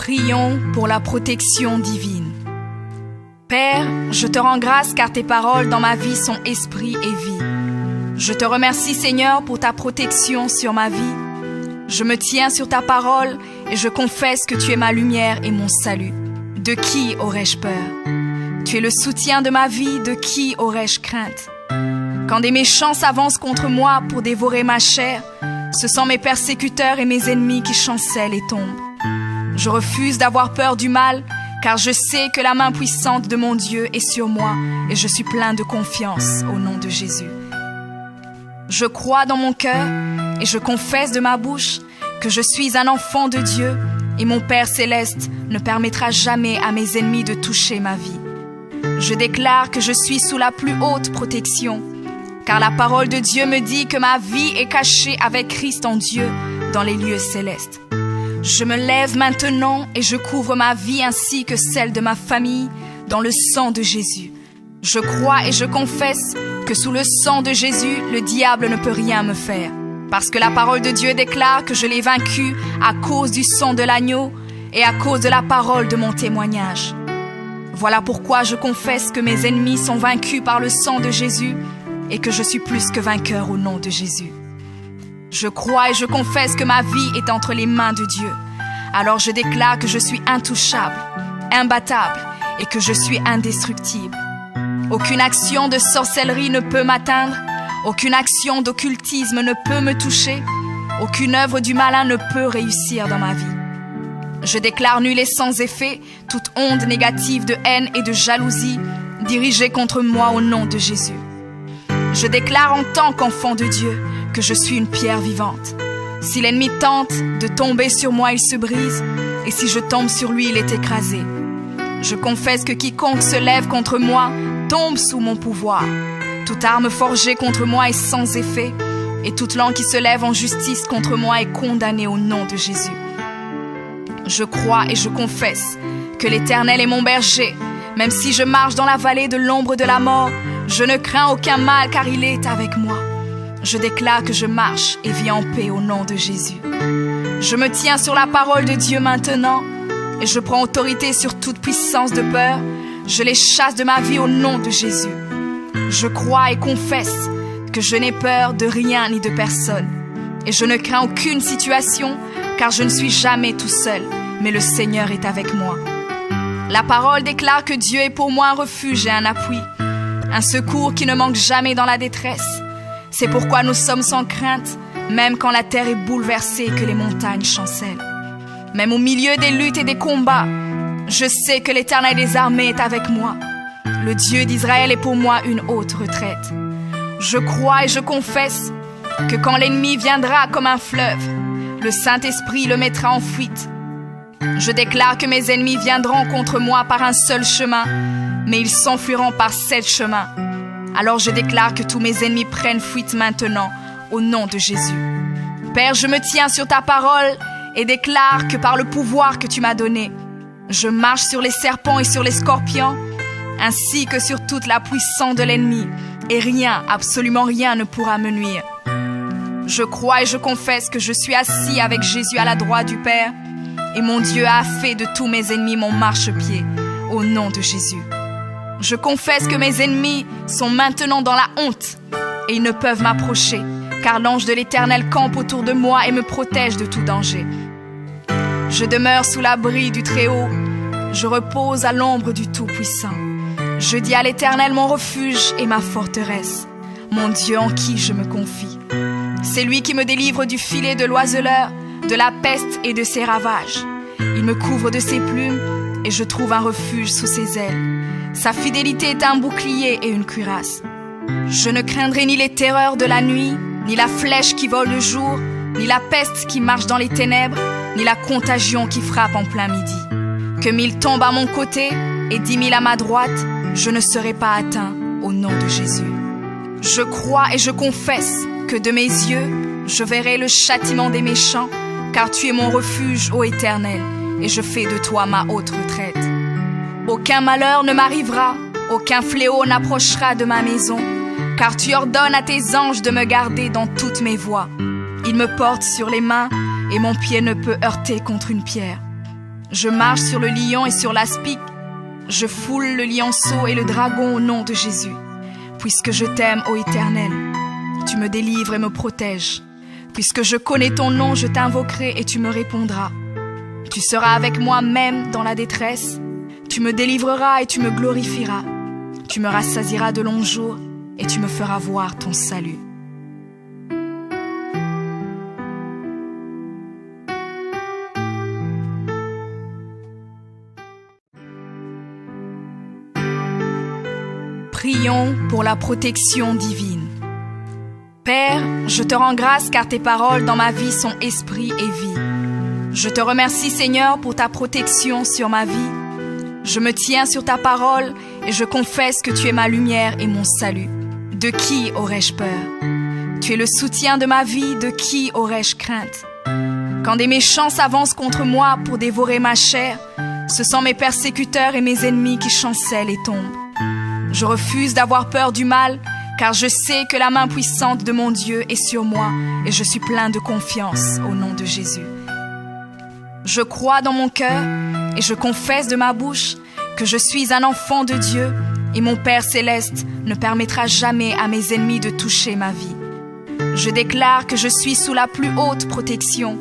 Prions pour la protection divine. Père, je te rends grâce car tes paroles dans ma vie sont esprit et vie. Je te remercie Seigneur pour ta protection sur ma vie. Je me tiens sur ta parole et je confesse que tu es ma lumière et mon salut. De qui aurais-je peur? Tu es le soutien de ma vie, de qui aurais-je crainte? Quand des méchants s'avancent contre moi pour dévorer ma chair, ce sont mes persécuteurs et mes ennemis qui chancellent et tombent. Je refuse d'avoir peur du mal, car je sais que la main puissante de mon Dieu est sur moi et je suis plein de confiance au nom de Jésus. Je crois dans mon cœur et je confesse de ma bouche que je suis un enfant de Dieu et mon Père céleste ne permettra jamais à mes ennemis de toucher ma vie. Je déclare que je suis sous la plus haute protection, car la parole de Dieu me dit que ma vie est cachée avec Christ en Dieu dans les lieux célestes. Je me lève maintenant et je couvre ma vie ainsi que celle de ma famille dans le sang de Jésus. Je crois et je confesse que sous le sang de Jésus, le diable ne peut rien me faire. Parce que la parole de Dieu déclare que je l'ai vaincu à cause du sang de l'agneau et à cause de la parole de mon témoignage. Voilà pourquoi je confesse que mes ennemis sont vaincus par le sang de Jésus et que je suis plus que vainqueur au nom de Jésus. Je crois et je confesse que ma vie est entre les mains de Dieu. Alors je déclare que je suis intouchable, imbattable et que je suis indestructible. Aucune action de sorcellerie ne peut m'atteindre, aucune action d'occultisme ne peut me toucher, aucune œuvre du malin ne peut réussir dans ma vie. Je déclare nul et sans effet toute onde négative de haine et de jalousie dirigée contre moi au nom de Jésus. Je déclare en tant qu'enfant de Dieu que je suis une pierre vivante. Si l'ennemi tente de tomber sur moi, il se brise, et si je tombe sur lui, il est écrasé. Je confesse que quiconque se lève contre moi tombe sous mon pouvoir. Toute arme forgée contre moi est sans effet, et toute langue qui se lève en justice contre moi est condamnée au nom de Jésus. Je crois et je confesse que l'Éternel est mon berger. Même si je marche dans la vallée de l'ombre de la mort, je ne crains aucun mal car il est avec moi. Je déclare que je marche et vis en paix au nom de Jésus. Je me tiens sur la parole de Dieu maintenant et je prends autorité sur toute puissance de peur. Je les chasse de ma vie au nom de Jésus. Je crois et confesse que je n'ai peur de rien ni de personne. Et je ne crains aucune situation car je ne suis jamais tout seul, mais le Seigneur est avec moi. La parole déclare que Dieu est pour moi un refuge et un appui, un secours qui ne manque jamais dans la détresse. C'est pourquoi nous sommes sans crainte, même quand la terre est bouleversée et que les montagnes chancellent. Même au milieu des luttes et des combats, je sais que l'Éternel des armées est avec moi. Le Dieu d'Israël est pour moi une haute retraite. Je crois et je confesse que quand l'ennemi viendra comme un fleuve, le Saint-Esprit le mettra en fuite. Je déclare que mes ennemis viendront contre moi par un seul chemin, mais ils s'enfuiront par 7 chemins. Alors je déclare que tous mes ennemis prennent fuite maintenant, au nom de Jésus. Père, je me tiens sur ta parole et déclare que par le pouvoir que tu m'as donné, je marche sur les serpents et sur les scorpions, ainsi que sur toute la puissance de l'ennemi, et rien, absolument rien ne pourra me nuire. Je crois et je confesse que je suis assis avec Jésus à la droite du Père, et mon Dieu a fait de tous mes ennemis mon marchepied, au nom de Jésus. Je confesse que mes ennemis sont maintenant dans la honte, et ils ne peuvent m'approcher, car l'ange de l'Éternel campe autour de moi et me protège de tout danger. Je demeure sous l'abri du Très-Haut, je repose à l'ombre du Tout-Puissant. Je dis à l'Éternel mon refuge et ma forteresse, mon Dieu en qui je me confie. C'est lui qui me délivre du filet de l'oiseleur, de la peste et de ses ravages. Il me couvre de ses plumes et je trouve un refuge sous ses ailes. Sa fidélité est un bouclier et une cuirasse. Je ne craindrai ni les terreurs de la nuit, ni la flèche qui vole le jour, ni la peste qui marche dans les ténèbres, ni la contagion qui frappe en plein midi. Que 1000 tombent à mon côté et 10 000 à ma droite, je ne serai pas atteint au nom de Jésus. Je crois et je confesse que de mes yeux, je verrai le châtiment des méchants, car tu es mon refuge, ô Éternel, et je fais de toi ma haute retraite. Aucun malheur ne m'arrivera, aucun fléau n'approchera de ma maison, car tu ordonnes à tes anges de me garder dans toutes mes voies. Ils me portent sur les mains, et mon pied ne peut heurter contre une pierre. Je marche sur le lion et sur l'aspic. Je foule le lionceau et le dragon au nom de Jésus. Puisque je t'aime, ô Éternel, tu me délivres et me protèges. Puisque je connais ton nom, je t'invoquerai et tu me répondras. Tu seras avec moi même dans la détresse. Tu me délivreras et tu me glorifieras. Tu me rassasieras de longs jours et tu me feras voir ton salut. Prions pour la protection divine. Père, je te rends grâce car tes paroles dans ma vie sont esprit et vie. Je te remercie Seigneur pour ta protection sur ma vie. Je me tiens sur ta parole et je confesse que tu es ma lumière et mon salut. De qui aurais-je peur? Tu es le soutien de ma vie, de qui aurais-je crainte? Quand des méchants s'avancent contre moi pour dévorer ma chair, ce sont mes persécuteurs et mes ennemis qui chancellent et tombent. Je refuse d'avoir peur du mal, car je sais que la main puissante de mon Dieu est sur moi et je suis plein de confiance au nom de Jésus. Je crois dans mon cœur et je confesse de ma bouche que je suis un enfant de Dieu et mon Père céleste ne permettra jamais à mes ennemis de toucher ma vie. Je déclare que je suis sous la plus haute protection,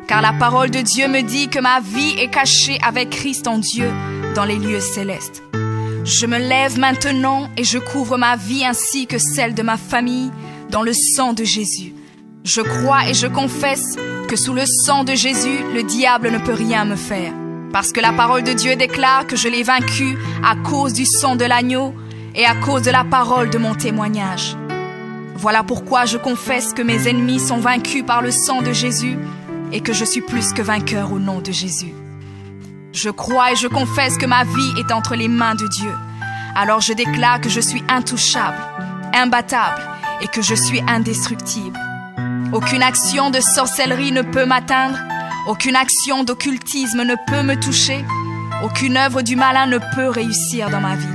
car la parole de Dieu me dit que ma vie est cachée avec Christ en Dieu dans les lieux célestes. Je me lève maintenant et je couvre ma vie ainsi que celle de ma famille dans le sang de Jésus. Je crois et je confesse que sous le sang de Jésus, le diable ne peut rien me faire. Parce que la parole de Dieu déclare que je l'ai vaincu à cause du sang de l'agneau et à cause de la parole de mon témoignage. Voilà pourquoi je confesse que mes ennemis sont vaincus par le sang de Jésus et que je suis plus que vainqueur au nom de Jésus. Je crois et je confesse que ma vie est entre les mains de Dieu. Alors je déclare que je suis intouchable, imbattable et que je suis indestructible. Aucune action de sorcellerie ne peut m'atteindre, aucune action d'occultisme ne peut me toucher, aucune œuvre du malin ne peut réussir dans ma vie.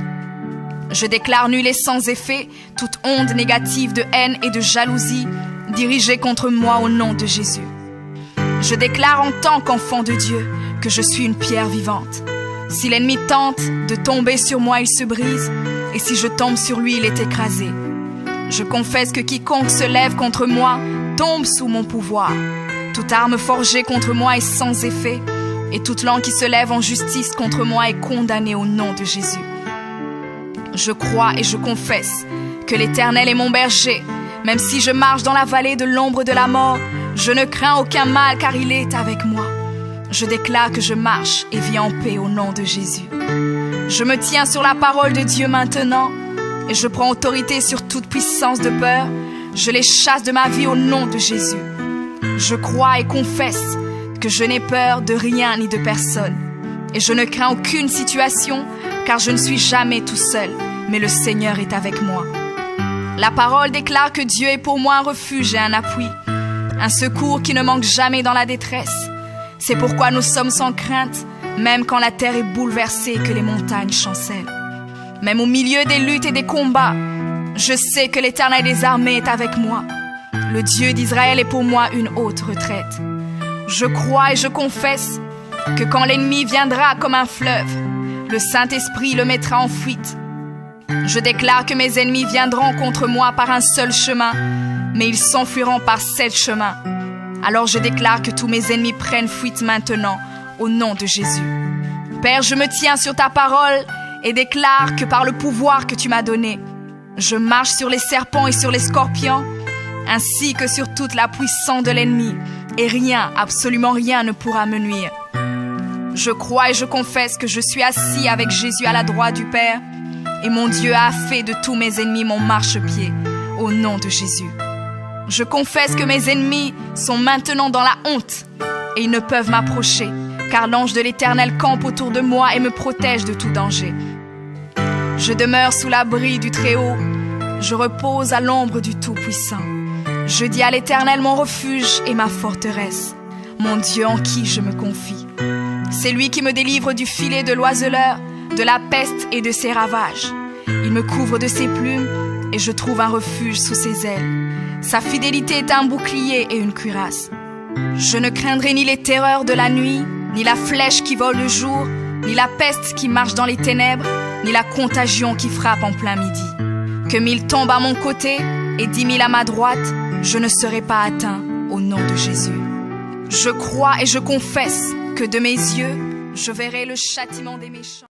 Je déclare nul et sans effet toute onde négative de haine et de jalousie dirigée contre moi au nom de Jésus. Je déclare en tant qu'enfant de Dieu que je suis une pierre vivante. Si l'ennemi tente de tomber sur moi, il se brise, et si je tombe sur lui, il est écrasé. Je confesse que quiconque se lève contre moi tombe sous mon pouvoir. Toute arme forgée contre moi est sans effet, et toute langue qui se lève en justice contre moi est condamnée au nom de Jésus. Je crois et je confesse que l'Éternel est mon berger. Même si je marche dans la vallée de l'ombre de la mort, je ne crains aucun mal car il est avec moi. Je déclare que je marche et vis en paix au nom de Jésus. Je me tiens sur la parole de Dieu maintenant et je prends autorité sur toute puissance de peur. Je les chasse de ma vie au nom de Jésus. Je crois et confesse que je n'ai peur de rien ni de personne. Et je ne crains aucune situation car je ne suis jamais tout seul, mais le Seigneur est avec moi. La parole déclare que Dieu est pour moi un refuge et un appui, un secours qui ne manque jamais dans la détresse. C'est pourquoi nous sommes sans crainte, même quand la terre est bouleversée et que les montagnes chancellent. Même au milieu des luttes et des combats, je sais que l'Éternel des armées est avec moi. Le Dieu d'Israël est pour moi une haute retraite. Je crois et je confesse que quand l'ennemi viendra comme un fleuve, le Saint-Esprit le mettra en fuite. Je déclare que mes ennemis viendront contre moi par un seul chemin, mais ils s'enfuiront par 7 chemins. Alors je déclare que tous mes ennemis prennent fuite maintenant, au nom de Jésus. Père, je me tiens sur ta parole et déclare que par le pouvoir que tu m'as donné, je marche sur les serpents et sur les scorpions, ainsi que sur toute la puissance de l'ennemi, et rien, absolument rien ne pourra me nuire. Je crois et je confesse que je suis assis avec Jésus à la droite du Père, et mon Dieu a fait de tous mes ennemis mon marchepied, au nom de Jésus. Je confesse que mes ennemis sont maintenant dans la honte, et ils ne peuvent m'approcher, car l'ange de l'Éternel campe autour de moi et me protège de tout danger. Je demeure sous l'abri du Très-Haut, je repose à l'ombre du Tout-Puissant. Je dis à l'Éternel mon refuge et ma forteresse, mon Dieu en qui je me confie. C'est lui qui me délivre du filet de l'oiseleur, de la peste et de ses ravages. Il me couvre de ses plumes et je trouve un refuge sous ses ailes. Sa fidélité est un bouclier et une cuirasse. Je ne craindrai ni les terreurs de la nuit, ni la flèche qui vole le jour, ni la peste qui marche dans les ténèbres, ni la contagion qui frappe en plein midi. Que 1000 tombent à mon côté et 10 000 à ma droite, je ne serai pas atteint au nom de Jésus. Je crois et je confesse que de mes yeux, je verrai le châtiment des méchants.